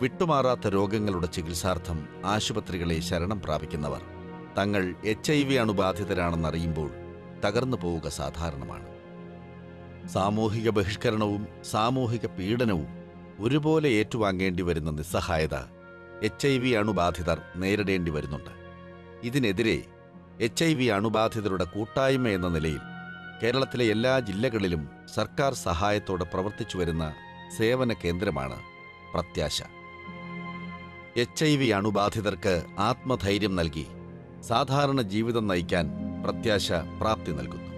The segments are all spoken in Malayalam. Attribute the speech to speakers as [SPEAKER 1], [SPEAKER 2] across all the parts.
[SPEAKER 1] വിട്ടുമാറാത്ത രോഗങ്ങളുടെ ചികിത്സാർത്ഥം ആശുപത്രികളെ ശരണം പ്രാപിക്കുന്നവർ തങ്ങൾ HIV അണുബാധിതരാണെന്നറിയുമ്പോൾ തകർന്നു പോവുക സാധാരണമാണ്. സാമൂഹിക ബഹിഷ്കരണവും സാമൂഹിക പീഡനവും ഒരുപോലെ ഏറ്റുവാങ്ങേണ്ടി വരുന്ന നിസ്സഹായത HIV അണുബാധിതർ നേരിടേണ്ടി വരുന്നുണ്ട്. ഇതിനെതിരെ HIV അണുബാധിതരുടെ കൂട്ടായ്മ എന്ന നിലയിൽ കേരളത്തിലെ എല്ലാ ജില്ലകളിലും സർക്കാർ സഹായത്തോടെ പ്രവർത്തിച്ചു വരുന്ന സേവന കേന്ദ്രമാണ് പ്രത്യാശ. HIV അണുബാധിതർക്ക് ആത്മധൈര്യം നൽകി സാധാരണ ജീവിതം നയിക്കാൻ പ്രത്യാശ പ്രാപ്തി നൽകുന്നു.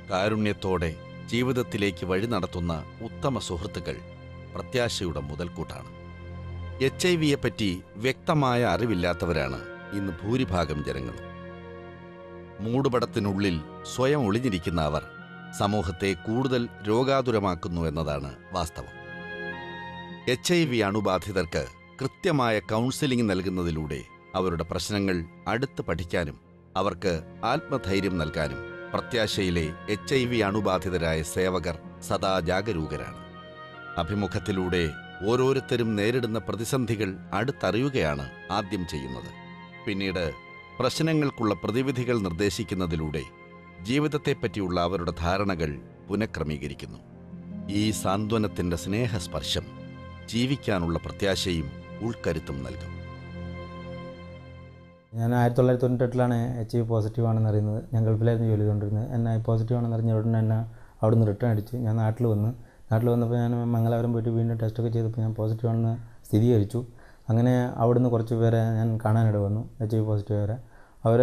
[SPEAKER 1] കാരുണ്യത്തോടെ ജീവിതത്തിലേക്ക് വഴി നടത്തുന്ന ഉത്തമ സുഹൃത്തുക്കൾ പ്രത്യാശയുടെ മുതൽക്കൂട്ടാണ്. HIV-യെപ്പറ്റി വ്യക്തമായ അറിവില്ലാത്തവരാണ് ഇന്ന് ഭൂരിഭാഗം ജനങ്ങളും. മൂടുപടത്തിനുള്ളിൽ സ്വയം ഒളിഞ്ഞിരിക്കുന്ന അവർ സമൂഹത്തെ കൂടുതൽ രോഗാതുരമാക്കുന്നു എന്നതാണ് വാസ്തവം. HIV അണുബാധിതർക്ക് കൃത്യമായ കൗൺസിലിംഗ് നൽകുന്നതിലൂടെ അവരുടെ പ്രശ്നങ്ങൾ അടുത്ത് പഠിക്കാനും അവർക്ക് ആത്മധൈര്യം നൽകാനും പ്രത്യാശയിലെ HIV അണുബാധിതരായ സേവകർ സദാ ജാഗരൂകരാണ്. അഭിമുഖത്തിലൂടെ ഓരോരുത്തരും നേരിടുന്ന പ്രതിസന്ധികൾ അടുത്തറിയുകയാണ് ആദ്യം ചെയ്യുന്നത്. പിന്നീട് പ്രശ്നങ്ങൾക്കുള്ള പ്രതിവിധികൾ നിർദ്ദേശിക്കുന്നതിലൂടെ ജീവിതത്തെപ്പറ്റിയുള്ള അവരുടെ ധാരണകൾ പുനഃക്രമീകരിക്കുന്നു. ഈ സാന്ത്വനത്തിൻ്റെ സ്നേഹസ്പർശം ജീവിക്കാനുള്ള പ്രത്യാശയും ഉൾക്കരുത്തും നൽകും.
[SPEAKER 2] ഞാൻ 1998 HIV പോസിറ്റീവ് ആണെന്ന് അറിയുന്നത്. ഞാൻ ഗൾഫിലായിരുന്നു ജോലി ചെയ്തുകൊണ്ടിരുന്നത്. എന്നെ പോസിറ്റീവ് ആണെന്ന് അറിഞ്ഞ ഉടനെ എന്നെ അവിടെ നിന്ന് റിട്ടേൺ അടിച്ച് ഞാൻ നാട്ടിൽ വന്നപ്പോൾ ഞാൻ മംഗലാപുരം പോയിട്ട് വീണ്ടും ടെസ്റ്റൊക്കെ ചെയ്തപ്പോൾ ഞാൻ പോസിറ്റീവ് ആണെന്ന് സ്ഥിരീകരിച്ചു. അങ്ങനെ അവിടുന്ന് കുറച്ച് പേരെ ഞാൻ കാണാനിട വന്നു, HIV പോസിറ്റീവ് വരെ. അവർ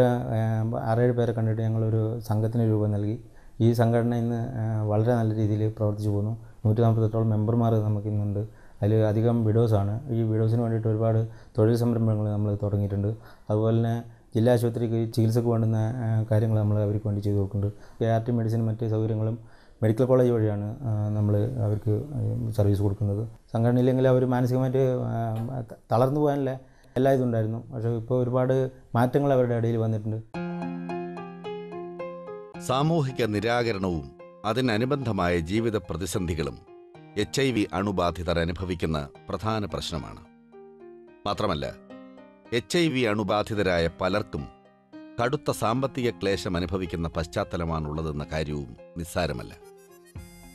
[SPEAKER 2] 6-7 പേരെ കണ്ടിട്ട് ഞങ്ങളൊരു സംഘത്തിന് രൂപം നൽകി. ഈ സംഘടന ഇന്ന് വളരെ നല്ല രീതിയിൽ പ്രവർത്തിച്ചു പോകുന്നു. 148 മെമ്പർമാർ നമുക്കിന്നുണ്ട്. അതിൽ അധികം വിഡോസാണ്. ഈ വിഡോസിന് വേണ്ടിയിട്ട് ഒരുപാട് തൊഴിൽ സംരംഭങ്ങൾ നമ്മൾ തുടങ്ങിയിട്ടുണ്ട്. അതുപോലെ തന്നെ ജില്ലാ ആശുപത്രിക്ക് ചികിത്സക്ക് വേണ്ടുന്ന കാര്യങ്ങൾ നമ്മൾ അവർക്ക് വേണ്ടി ചെയ്തു കൊടുക്കുന്നുണ്ട്. ART മെഡിസിൻ മറ്റ് സൗകര്യങ്ങളും മെഡിക്കൽ കോളേജ് വഴിയാണ് നമ്മൾ അവർക്ക് സർവീസ് കൊടുക്കുന്നത്. സംഘടനയില്ലെങ്കിൽ അവർ മാനസികമായിട്ട് തളർന്നു പോകാനുള്ള എല്ലാ ഇതുണ്ടായിരുന്നു. പക്ഷേ ഇപ്പോൾ ഒരുപാട് മാറ്റങ്ങൾ അവരുടെ ഇടയിൽ വന്നിട്ടുണ്ട്.
[SPEAKER 1] സാമൂഹിക നിരാകരണവും അതിനനുബന്ധമായ ജീവിത പ്രതിസന്ധികളും HIV അണുബാധിതർ അനുഭവിക്കുന്ന പ്രധാന പ്രശ്നമാണ്. മാത്രമല്ല, HIV അണുബാധിതരായ പലർക്കും കടുത്ത സാമ്പത്തിക ക്ലേശം അനുഭവിക്കുന്ന പശ്ചാത്തലമാണുള്ളതെന്ന കാര്യവും നിസ്സാരമല്ല.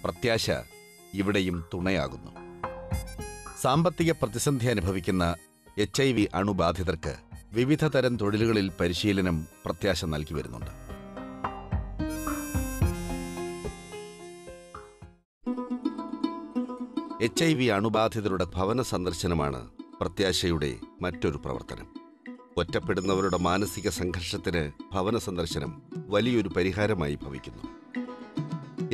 [SPEAKER 1] പ്രത്യാശ ഇവിടെയും തുണയാകുന്നു. സാമ്പത്തിക പ്രതിസന്ധി അനുഭവിക്കുന്ന HIV അണുബാധിതർക്ക് വിവിധ തരം തൊഴിലുകളിൽ പരിശീലനം പ്രത്യാശ നൽകി വരുന്നുണ്ട്. HIV അണുബാധിതരുടെ ഭവന സന്ദർശനമാണ് പ്രത്യാശയുടെ മറ്റൊരു പ്രവർത്തനം. ഒറ്റപ്പെടുന്നവരുടെ മാനസിക സംഘർഷത്തിന് ഭവന സന്ദർശനം വലിയൊരു പരിഹാരമായി ഭവിക്കുന്നു.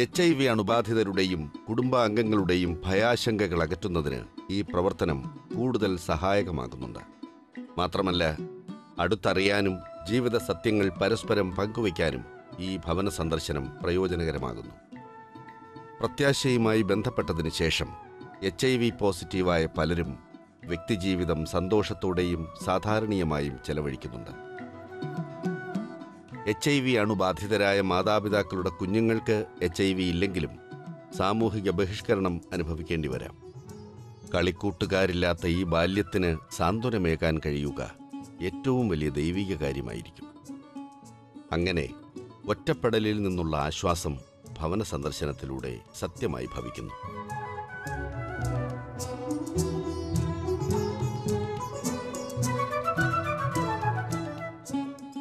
[SPEAKER 1] HIV അണുബാധിതരുടെയും കുടുംബാംഗങ്ങളുടെയും ഭയാശങ്കകൾ അകറ്റുന്നതിന് ഈ പ്രവർത്തനം കൂടുതൽ സഹായകമാകുന്നുണ്ട്. മാത്രമല്ല, അടുത്തറിയാനും ജീവിത സത്യങ്ങൾ പരസ്പരം പങ്കുവയ്ക്കാനും ഈ ഭവന സന്ദർശനം പ്രയോജനകരമാകുന്നു. പ്രത്യാശയുമായി ബന്ധപ്പെട്ടതിന് ശേഷം HIV പോസിറ്റീവായ പലരും വ്യക്തിജീവിതം സന്തോഷത്തോടെയും സാധാരണീയമായും ചെലവഴിക്കുന്നുണ്ട്. HIV അണുബാധിതരായ മാതാപിതാക്കളുടെ കുഞ്ഞുങ്ങൾക്ക് HIV ഇല്ലെങ്കിലും സാമൂഹിക ബഹിഷ്കരണം അനുഭവിക്കേണ്ടി വരാം. കളിക്കൂട്ടുകാരില്ലാത്ത ഈ ബാല്യത്തിന് സാന്ത്വനമേകാൻ കഴിയുക ഏറ്റവും വലിയ ദൈവിക കാര്യമായിരിക്കും. അങ്ങനെ ഒറ്റപ്പെടലിൽ നിന്നുള്ള ആശ്വാസം ഭവന സന്ദർശനത്തിലൂടെ സത്യമായി ഭവിക്കുന്നു.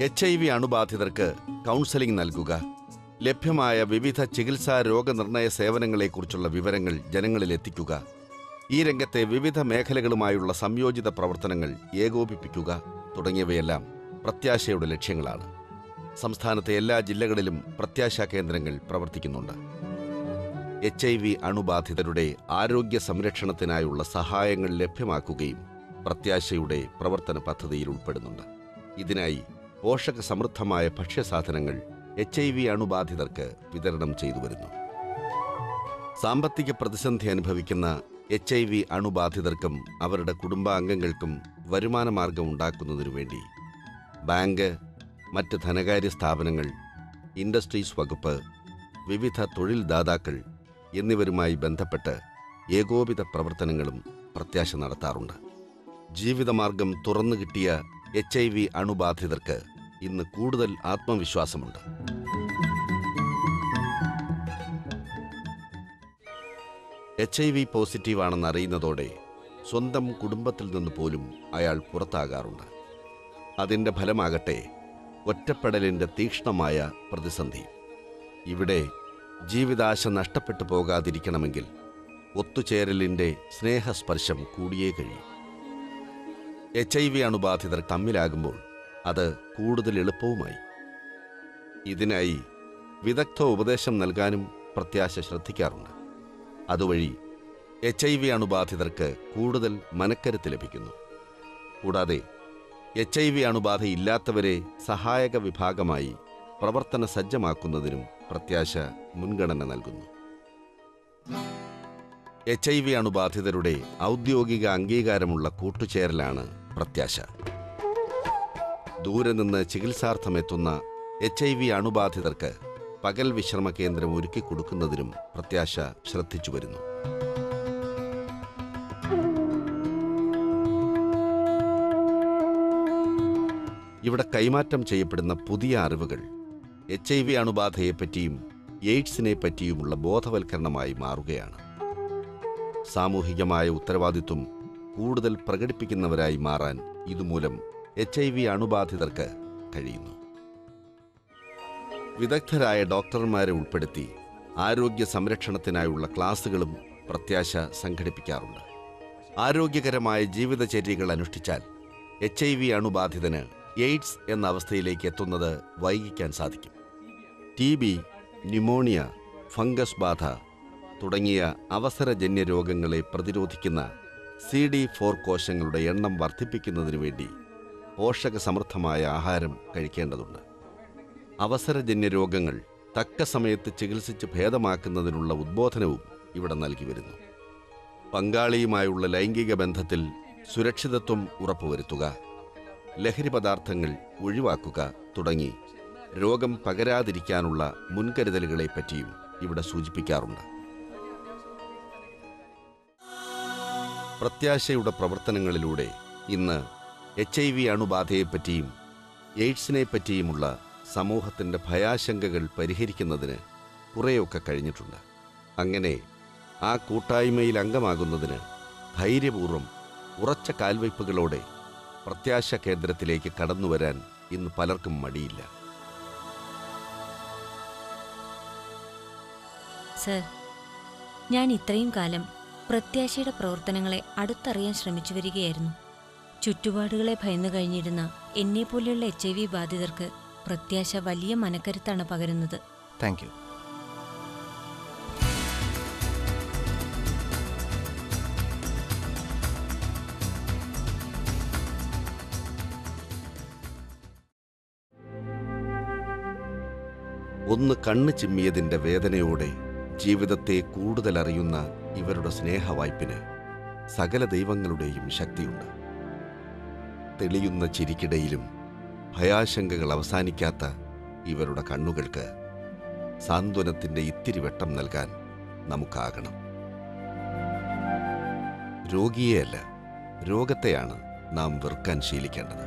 [SPEAKER 1] HIV അണുബാധിതർക്ക് കൗൺസലിംഗ് നൽകുക, ലഭ്യമായ വിവിധ ചികിത്സാ രോഗനിർണയ സേവനങ്ങളെക്കുറിച്ചുള്ള വിവരങ്ങൾ ജനങ്ങളിലെത്തിക്കുക, ഈ രംഗത്തെ വിവിധ മേഖലകളുമായുള്ള സംയോജിത പ്രവർത്തനങ്ങൾ ഏകോപിപ്പിക്കുക തുടങ്ങിയവയെല്ലാം പ്രത്യാശയുടെ ലക്ഷ്യങ്ങളാണ്. സംസ്ഥാനത്തെ എല്ലാ ജില്ലകളിലും പ്രത്യാശാ കേന്ദ്രങ്ങൾ പ്രവർത്തിക്കുന്നുണ്ട്. HIV അണുബാധിതരുടെ ആരോഗ്യ സംരക്ഷണത്തിനായുള്ള സഹായങ്ങൾ ലഭ്യമാക്കുകയും പ്രത്യാശയുടെ പ്രവർത്തന പദ്ധതിയിൽ ഉൾപ്പെടുന്നുണ്ട്. ഇതിനായി പോഷക സമൃദ്ധമായ ഭക്ഷ്യസാധനങ്ങൾ HIV അണുബാധിതർക്ക് വിതരണം ചെയ്തു വരുന്നു. സാമ്പത്തിക പ്രതിസന്ധി അനുഭവിക്കുന്ന HIV അണുബാധിതർക്കും അവരുടെ കുടുംബാംഗങ്ങൾക്കും വരുമാനമാർഗം ഉണ്ടാക്കുന്നതിനു വേണ്ടി ബാങ്ക്, മറ്റ് ധനകാര്യ സ്ഥാപനങ്ങൾ, ഇൻഡസ്ട്രീസ് വകുപ്പ്, വിവിധ തൊഴിൽ ദാതാക്കൾ എന്നിവരുമായി ബന്ധപ്പെട്ട് ഏകോപിത പ്രവർത്തനങ്ങളും പ്രത്യാശ നടത്താറുണ്ട്. ജീവിതമാർഗം തുറന്നു കിട്ടിയ HIV അണുബാധിതർക്ക് ഇന്ന് കൂടുതൽ ആത്മവിശ്വാസമുണ്ട്. HIV പോസിറ്റീവാണെന്ന് അറിയുന്നതോടെ സ്വന്തം കുടുംബത്തിൽ നിന്ന് പോലും അയാൾ പുറത്താകാറുണ്ട്. അതിൻ്റെ ഫലമാകട്ടെ ഒറ്റപ്പെടലിൻ്റെ തീക്ഷ്ണമായ പ്രതിസന്ധി. ഇവിടെ ജീവിതാശ നഷ്ടപ്പെട്ടു പോകാതിരിക്കണമെങ്കിൽ ഒത്തുചേരലിൻ്റെ സ്നേഹസ്പർശം കൂടിയേ കഴിയും. HIV അണുബാധിതർ തമ്മിലാകുമ്പോൾ അത് കൂടുതൽ എളുപ്പവുമായി. ഇതിനായി വിദഗ്ധ ഉപദേശം നൽകാനും പ്രത്യാശ ശ്രദ്ധിക്കാറുണ്ട്. അതുവഴി HIV അണുബാധിതർക്ക് കൂടുതൽ മനക്കരുത്ത് ലഭിക്കുന്നു. കൂടാതെ HIV അണുബാധയില്ലാത്തവരെ സഹായക വിഭാഗമായി പ്രവർത്തന സജ്ജമാക്കുന്നതിനും പ്രത്യാശ മുൻഗണന നൽകുന്നു. HIV അണുബാധിതരുടെ ഔദ്യോഗിക അംഗീകാരമുള്ള കൂട്ടുചേരലാണ് പ്രത്യാശ. ദൂരെ നിന്ന് ചികിത്സാർത്ഥമെത്തുന്ന HIV അണുബാധിതർക്ക് പകൽ വിശ്രമ കേന്ദ്രം ഒരുക്കിക്കൊടുക്കുന്നതിനും പ്രത്യാശ ശ്രദ്ധിച്ചു വരുന്നു. ഇവിടെ കൈമാറ്റം ചെയ്യപ്പെടുന്ന പുതിയ അറിവുകൾ HIV അണുബാധയെപ്പറ്റിയും എയ്ഡ്സിനെ പറ്റിയുമുള്ള ബോധവൽക്കരണമായി മാറുകയാണ്. സാമൂഹികമായ ഉത്തരവാദിത്വം കൂടുതൽ പ്രകടിപ്പിക്കുന്നവരായി മാറാൻ ഇതുമൂലം HIV അണുബാധിതർക്ക് കഴിയുന്നു. വിദഗ്ധരായ ഡോക്ടർമാരെ ഉൾപ്പെടുത്തി ആരോഗ്യ സംരക്ഷണത്തിനായുള്ള ക്ലാസുകളും പ്രത്യാശ സംഘടിപ്പിക്കാറുണ്ട്. ആരോഗ്യകരമായ ജീവിതചര്യകൾ അനുഷ്ഠിച്ചാൽ HIV അണുബാധിതന് എയ്ഡ്സ് എന്ന അവസ്ഥയിലേക്ക് എത്തുന്നത് വൈകിക്കാൻ സാധിക്കും. TB, ന്യൂമോണിയ, ഫംഗസ് ബാധ തുടങ്ങിയ അവസരജന്യ രോഗങ്ങളെ പ്രതിരോധിക്കുന്ന CD4 കോശങ്ങളുടെ എണ്ണം വർദ്ധിപ്പിക്കുന്നതിനു വേണ്ടി പോഷക സമൃദ്ധമായ ആഹാരം കഴിക്കേണ്ടതുണ്ട്. അവസരജന്യ രോഗങ്ങൾ തക്ക സമയത്ത് ചികിത്സിച്ച് ഭേദമാക്കുന്നതിനുള്ള ഉദ്ബോധനവും ഇവിടെ നൽകി വരുന്നു. പങ്കാളിയുമായുള്ള ലൈംഗിക ബന്ധത്തിൽ സുരക്ഷിതത്വം ഉറപ്പുവരുത്തുക, ലഹരി പദാർത്ഥങ്ങൾ ഒഴിവാക്കുക തുടങ്ങി രോഗം പകരാതിരിക്കാനുള്ള മുൻകരുതലുകളെപ്പറ്റിയും ഇവിടെ സൂചിപ്പിക്കാറുണ്ട്. പ്രത്യാശയുടെ പ്രവർത്തനങ്ങളിലൂടെ ഇന്ന് HIV അണുബാധയെപ്പറ്റിയും എയ്ഡ്സിനെപ്പറ്റിയുമുള്ള സമൂഹത്തിൻ്റെ ഭയാശങ്കകൾ പരിഹരിക്കുന്നതിന് കുറേയൊക്കെ കഴിഞ്ഞിട്ടുണ്ട്. അങ്ങനെ ആ കൂട്ടായ്മയിൽ അംഗമാകുന്നതിന് ധൈര്യപൂർവ്വം ഉറച്ച കാൽവയ്പ്പുകളോടെ പ്രത്യാശ കേന്ദ്രത്തിലേക്ക് കടന്നുവരാൻ ഇന്ന് പലർക്കും മടിയില്ല.
[SPEAKER 3] സർ, ഞാൻ ഇത്രയും കാലം പ്രത്യാശയുടെ പ്രവർത്തനങ്ങളെ അടുത്തറിയാൻ ശ്രമിച്ചു വരികയായിരുന്നു. ചുറ്റുപാടുകളെ ഭയന്നു കഴിഞ്ഞിരുന്ന എന്നെപ്പോലെയുള്ള HIV ബാധിതർക്ക് പ്രത്യാശ വലിയ മനക്കരുത്താണ് പകരുന്നത്.
[SPEAKER 4] Thank you.
[SPEAKER 1] ഒന്ന് കണ്ണ് ചിമ്മിയതിൻ്റെ വേദനയോടെ ജീവിതത്തെ കൂടുതൽ അറിയുന്ന ഇവരുടെ സ്നേഹവായ്പിന് സകല ദൈവങ്ങളുടെയും ശക്തിയുണ്ട്. തെളിയുന്ന ചിരിക്കിടയിലും ഭയാശങ്കകൾ അവസാനിക്കാത്ത ഇവരുടെ കണ്ണുകൾക്ക് സാന്ത്വനത്തിൻ്റെ ഇത്തിരി വെട്ടം നൽകാൻ നമുക്കാകണം. രോഗിയെയല്ല, രോഗത്തെയാണ് നാം വെറുക്കാൻ ശീലിക്കേണ്ടത്.